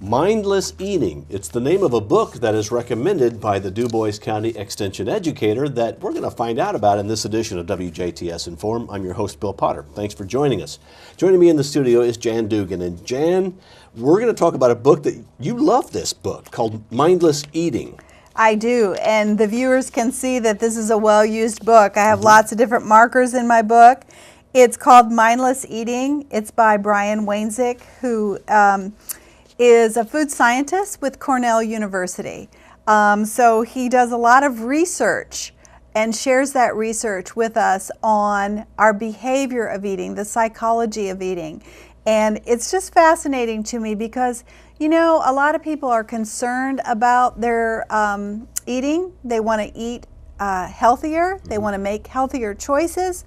Mindless Eating. It's the name of a book that is recommended by the DuBois County Extension Educator that we're going to find out about in this edition of WJTS in Form. I'm your host, Bill Potter. Thanks for joining us. Joining me in the studio is Jan Dougan. And Jan, we're going to talk about a book that you love, this book called Mindless Eating. I do, and the viewers can see that this is a well-used book. I have lots of different markers in my book. It's called Mindless Eating. It's by Brian Wainzik, who is a food scientist with Cornell University. So he does a lot of research and shares that research with us on our behavior of eating, the psychology of eating. And it's just fascinating to me because, you know, a lot of people are concerned about their eating. They want to eat healthier. They want to make healthier choices.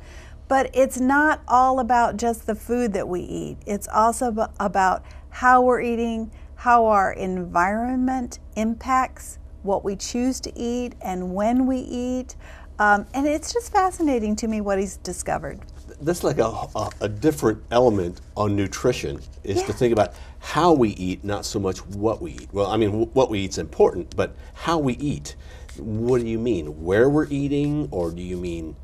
But it's not all about just the food that we eat. It's also about how we're eating, how our environment impacts what we choose to eat and when we eat. And it's just fascinating to me what he's discovered. That's like a different element on nutrition, is to think about how we eat, not so much what we eat. Well, I mean, what we eat's important, but how we eat. What do you mean? Where we're eating, or do you mean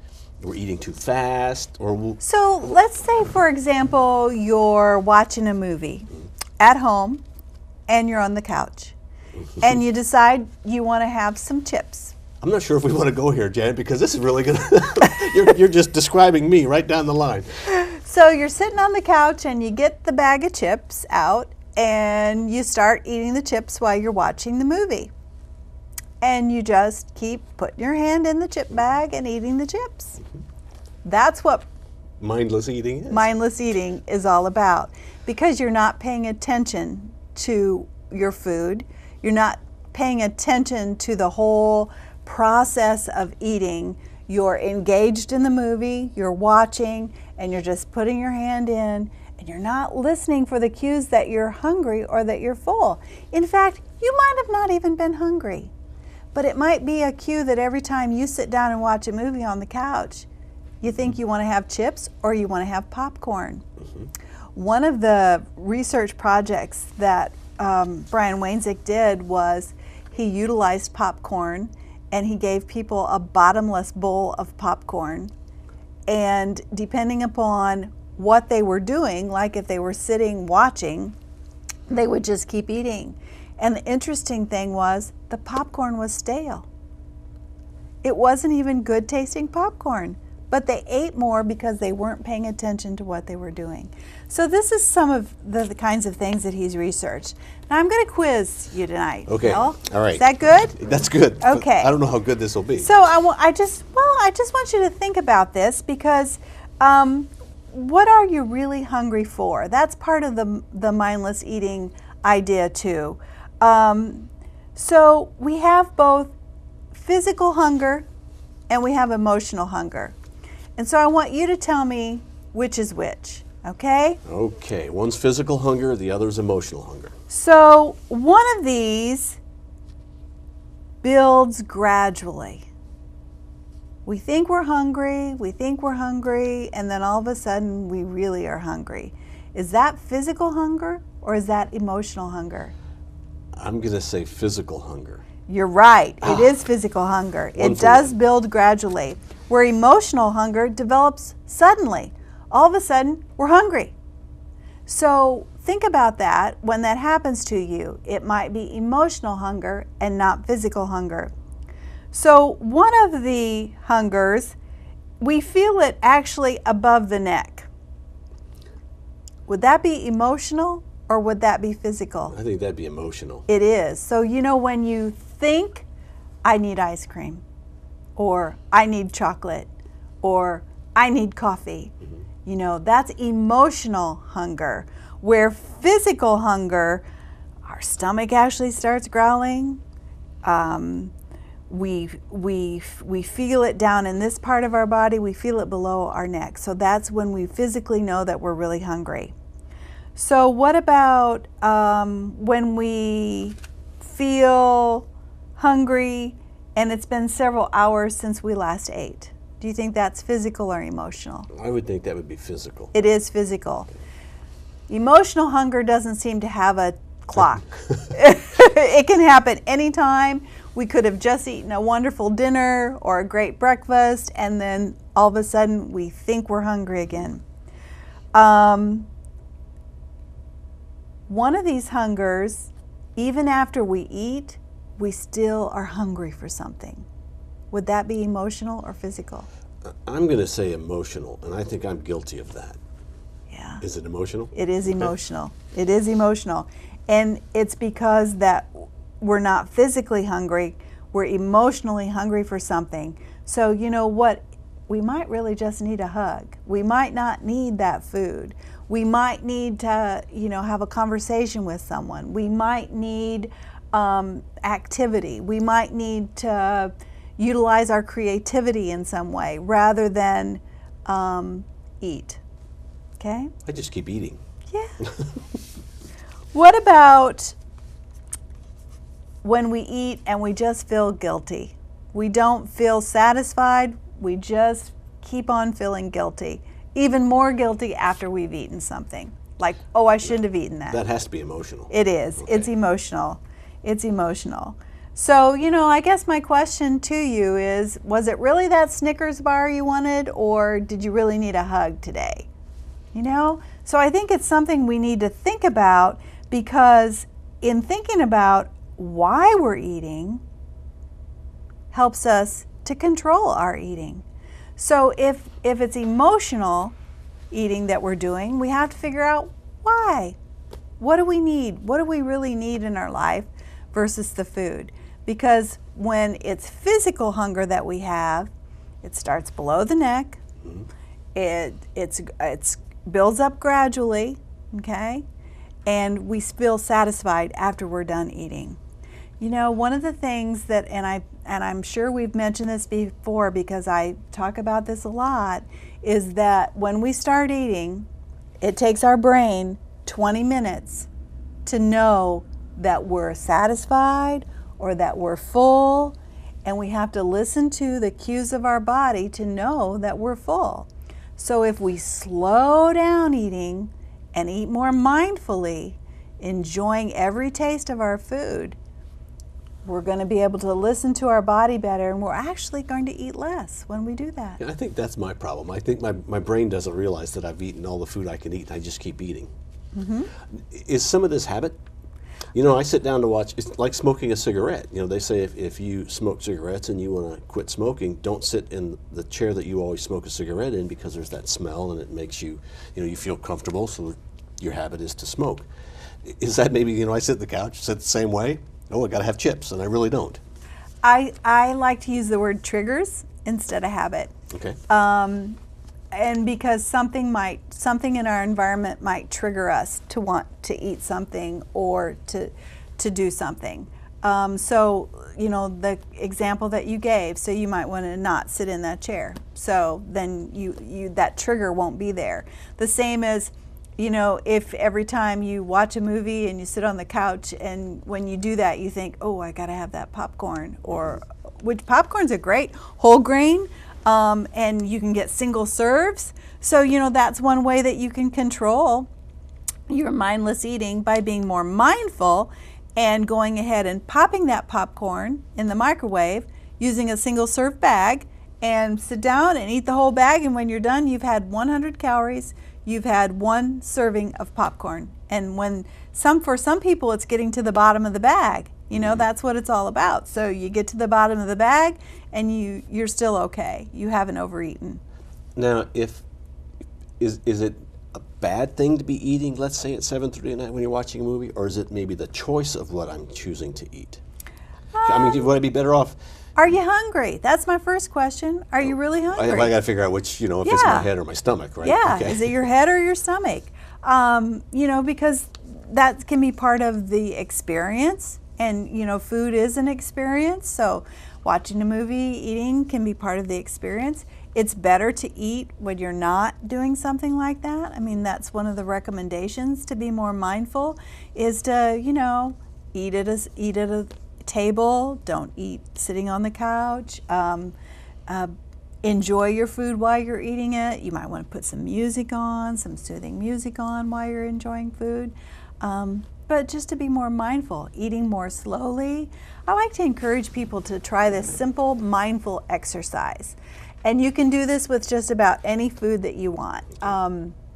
we're eating too fast? So let's say, for example, you're watching a movie at home and you're on the couch and you decide you want to have some chips. I'm not sure if we want to go here, Jan, because this is really going to, you're just describing me right down the line. So you're sitting on the couch and you get the bag of chips out and you start eating the chips while you're watching the movie. And you just keep putting your hand in the chip bag and eating the chips. That's what mindless eating is. Mindless eating is all about, because you're not paying attention to your food. You're not paying attention to the whole process of eating. You're engaged in the movie, you're watching, and you're just putting your hand in, and you're not listening for the cues that you're hungry or that you're full. In fact, you might have not even been hungry. But it might be a cue that every time you sit down and watch a movie on the couch, you think you want to have chips or you want to have popcorn. One of the research projects that Brian Wainzik did was he utilized popcorn and he gave people a bottomless bowl of popcorn. And depending upon what they were doing, like if they were sitting watching, they would just keep eating. And the interesting thing was the popcorn was stale. It wasn't even good tasting popcorn, but they ate more because they weren't paying attention to what they were doing. So this is some of the kinds of things that he's researched. Now I'm going to quiz you tonight. Okay. Bill. All right. Is that good? That's good. Okay. I don't know how good this will be. So I just want you to think about this, because what are you really hungry for? That's part of the mindless eating idea too. So we have both physical hunger and we have emotional hunger. And so I want you to tell me which is which, okay? Okay, one's physical hunger, the other's emotional hunger. So one of these builds gradually. We think we're hungry, and then all of a sudden we really are hungry. Is that physical hunger or is that emotional hunger? I'm going to say physical hunger. You're right. It is physical hunger. It does build gradually. Where emotional hunger develops suddenly. All of a sudden, we're hungry. So think about that when that happens to you. It might be emotional hunger and not physical hunger. So one of the hungers, we feel it actually above the neck. Would that be emotional? Or would that be physical? I think that'd be emotional. It is. So, you know, when you think, I need ice cream, or I need chocolate, or I need coffee, you know, that's emotional hunger. Where physical hunger, our stomach actually starts growling. We feel it down in this part of our body. We feel it below our neck. So that's when we physically know that we're really hungry. So what about when we feel hungry and it's been several hours since we last ate? Do you think that's physical or emotional? I would think that would be physical. It is physical. Emotional hunger doesn't seem to have a clock. It can happen anytime. We could have just eaten a wonderful dinner or a great breakfast, and then all of a sudden we think we're hungry again. One of these hungers, even after we eat, we still are hungry for something. Would that be emotional or physical? I'm going to say emotional, and I think I'm guilty of that. Yeah. Is it emotional? It is emotional. It is emotional. And it's because that we're not physically hungry, we're emotionally hungry for something. So you know what? We might really just need a hug. We might not need that food. We might need to, have a conversation with someone. We might need activity. We might need to utilize our creativity in some way rather than eat. Okay? I just keep eating. Yeah. What about when we eat and we just feel guilty? We don't feel satisfied, we just keep on feeling guilty. Even more guilty after we've eaten something. Like, oh, I shouldn't have eaten that. That has to be emotional. It is. Okay. It's emotional. It's emotional. So, I guess my question to you is, was it really that Snickers bar you wanted, or did you really need a hug today? So I think it's something we need to think about, because in thinking about why we're eating helps us to control our eating. So if it's emotional eating that we're doing, we have to figure out why. What do we need? What do we really need in our life versus the food? Because when it's physical hunger that we have, it starts below the neck. It's builds up gradually, okay? And we feel satisfied after we're done eating. One of the things that, and I'm sure we've mentioned this before because I talk about this a lot, is that when we start eating, it takes our brain 20 minutes to know that we're satisfied or that we're full, and we have to listen to the cues of our body to know that we're full. So if we slow down eating and eat more mindfully, enjoying every taste of our food, we're going to be able to listen to our body better, and we're actually going to eat less when we do that. Yeah, I think that's my problem. I think my brain doesn't realize that I've eaten all the food I can eat, and I just keep eating. Is some of this habit? I sit down to watch, it's like smoking a cigarette. They say if you smoke cigarettes and you want to quit smoking, don't sit in the chair that you always smoke a cigarette in, because there's that smell and it makes you, you feel comfortable, so your habit is to smoke. Is that maybe, I sit on the couch, sit the same way? Oh, I got to have chips, and I really don't. I like to use the word triggers instead of habit. Okay. And because something in our environment might trigger us to want to eat something or to do something. So, the example that you gave, so you might want to not sit in that chair. So then that trigger won't be there. The same as, if every time you watch a movie and you sit on the couch, and when you do that, you think, oh, I got to have that popcorn, which popcorn's a great whole grain. And you can get single serves. So, that's one way that you can control your mindless eating, by being more mindful and going ahead and popping that popcorn in the microwave using a single serve bag, and sit down and eat the whole bag. And when you're done, you've had 100 calories. You've had one serving of popcorn. And for some people, it's getting to the bottom of the bag. That's what it's all about. So you get to the bottom of the bag and you're still okay. You haven't overeaten. Now, is it a bad thing to be eating, let's say, at 7:30 at night when you're watching a movie, or is it maybe the choice of what I'm choosing to eat? Would I be better off? Are you hungry? That's my first question. Are you really hungry? I got to figure out which, if it's my head or my stomach, right? Yeah. Okay. Is it your head or your stomach? Because that can be part of the experience. And, food is an experience. So watching a movie, eating can be part of the experience. It's better to eat when you're not doing something like that. That's one of the recommendations, to be more mindful, is to, eat at a table. Don't eat sitting on the couch. Enjoy your food while you're eating it. You might want to put some music on, some soothing music on while you're enjoying food. But but just to be more mindful, eating more slowly. I like to encourage people to try this simple mindful exercise. And you can do this with just about any food that you want.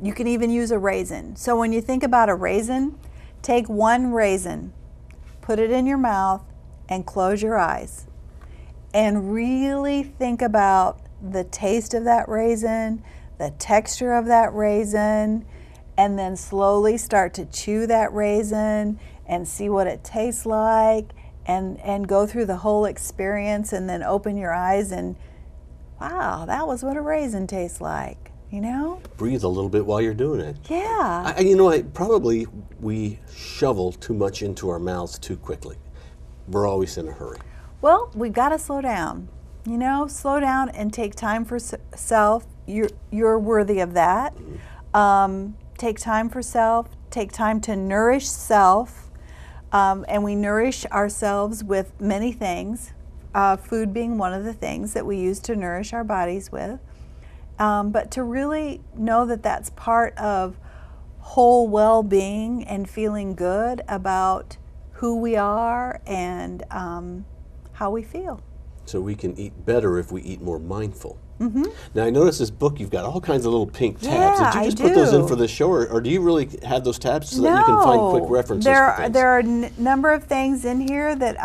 You can even use a raisin. So when you think about a raisin, take one raisin, put it in your mouth, and close your eyes. And really think about the taste of that raisin, the texture of that raisin, and then slowly start to chew that raisin and see what it tastes like, and go through the whole experience, and then open your eyes and, wow, that was what a raisin tastes like, you know? Breathe a little bit while you're doing it. Yeah. Probably we shovel too much into our mouths too quickly. We're always in a hurry. Well, we've got to slow down. You know, slow down and take time for self. You're worthy of that. Take time for self. Take time to nourish self. And we nourish ourselves with many things, food being one of the things that we use to nourish our bodies with. But to really know that that's part of whole well-being and feeling good about who we are and how we feel. So we can eat better if we eat more mindful. Mm-hmm. Now I notice this book, you've got all kinds of little pink tabs. Yeah, Did you just I put those in do. for the show, or do you really have those tabs so that you can find quick references for things? There are a number of things in here that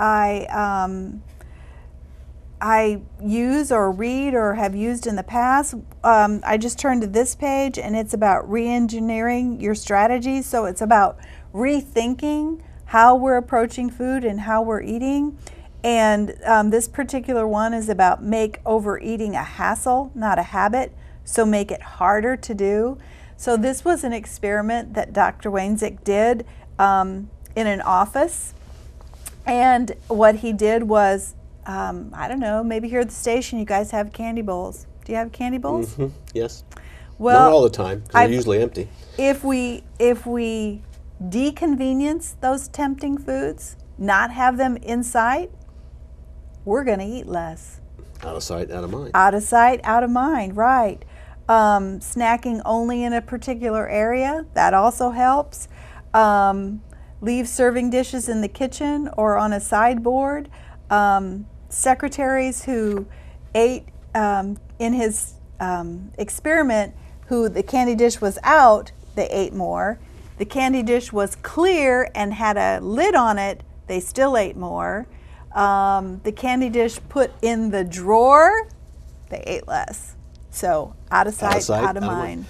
I use or read or have used in the past. I just turned to this page, and it's about re-engineering your strategies. So it's about rethinking how we're approaching food and how we're eating. And this particular one is about make overeating a hassle, not a habit, so make it harder to do. So this was an experiment that Dr. Wainzik did in an office. And what he did was, I don't know, maybe here at the station you guys have candy bowls. Do you have candy bowls? Mm-hmm. Yes. Well, not all the time, because they're usually empty. If we deconvenience those tempting foods, not have them in sight, we're going to eat less. Out of sight, out of mind. Out of sight, out of mind, right. Snacking only in a particular area, that also helps. Leave serving dishes in the kitchen or on a sideboard. Secretaries who ate in his experiment, who the candy dish was out, they ate more. The candy dish was clear and had a lid on it, they still ate more. The candy dish put in the drawer, they ate less. So out of sight, out of mind.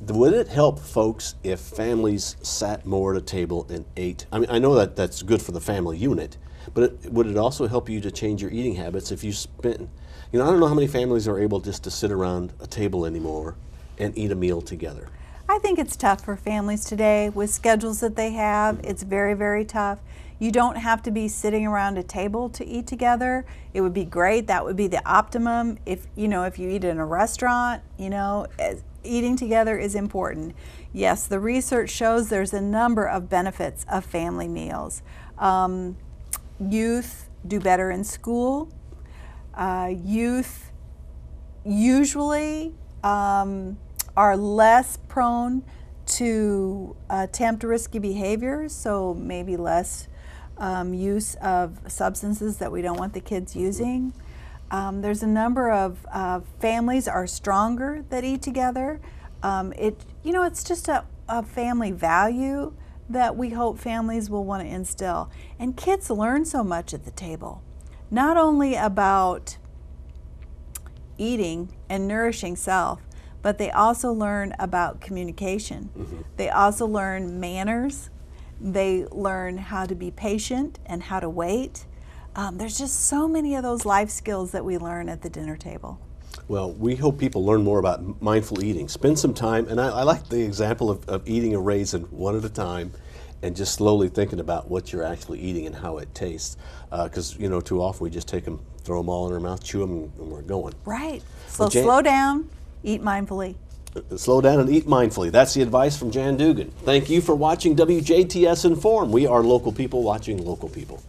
Would it help folks if families sat more at a table and ate? I mean, I know that that's good for the family unit, but would it also help you to change your eating habits if you spent, I don't know how many families are able just to sit around a table anymore and eat a meal together. I think it's tough for families today with schedules that they have. It's very, very tough. You don't have to be sitting around a table to eat together. It would be great. That would be the optimum. If you eat in a restaurant, eating together is important. Yes, the research shows there's a number of benefits of family meals. Youth do better in school. Youth usually are less prone to attempt risky behaviors, so maybe less use of substances that we don't want the kids using. There's a number of families are stronger that eat together. It's just a family value that we hope families will want to instill. And kids learn so much at the table, not only about eating and nourishing self, but they also learn about communication. Mm-hmm. They also learn manners. They learn how to be patient and how to wait. There's just so many of those life skills that we learn at the dinner table. Well, we hope people learn more about mindful eating. Spend some time, and I like the example of eating a raisin one at a time and just slowly thinking about what you're actually eating and how it tastes. Because, too often we just take them, throw them all in our mouth, chew them, and we're going. Right. So slow down, eat mindfully. Slow down and eat mindfully. That's the advice from Jan Dougan. Thank you for watching WJTS in.form. We are local people watching local people.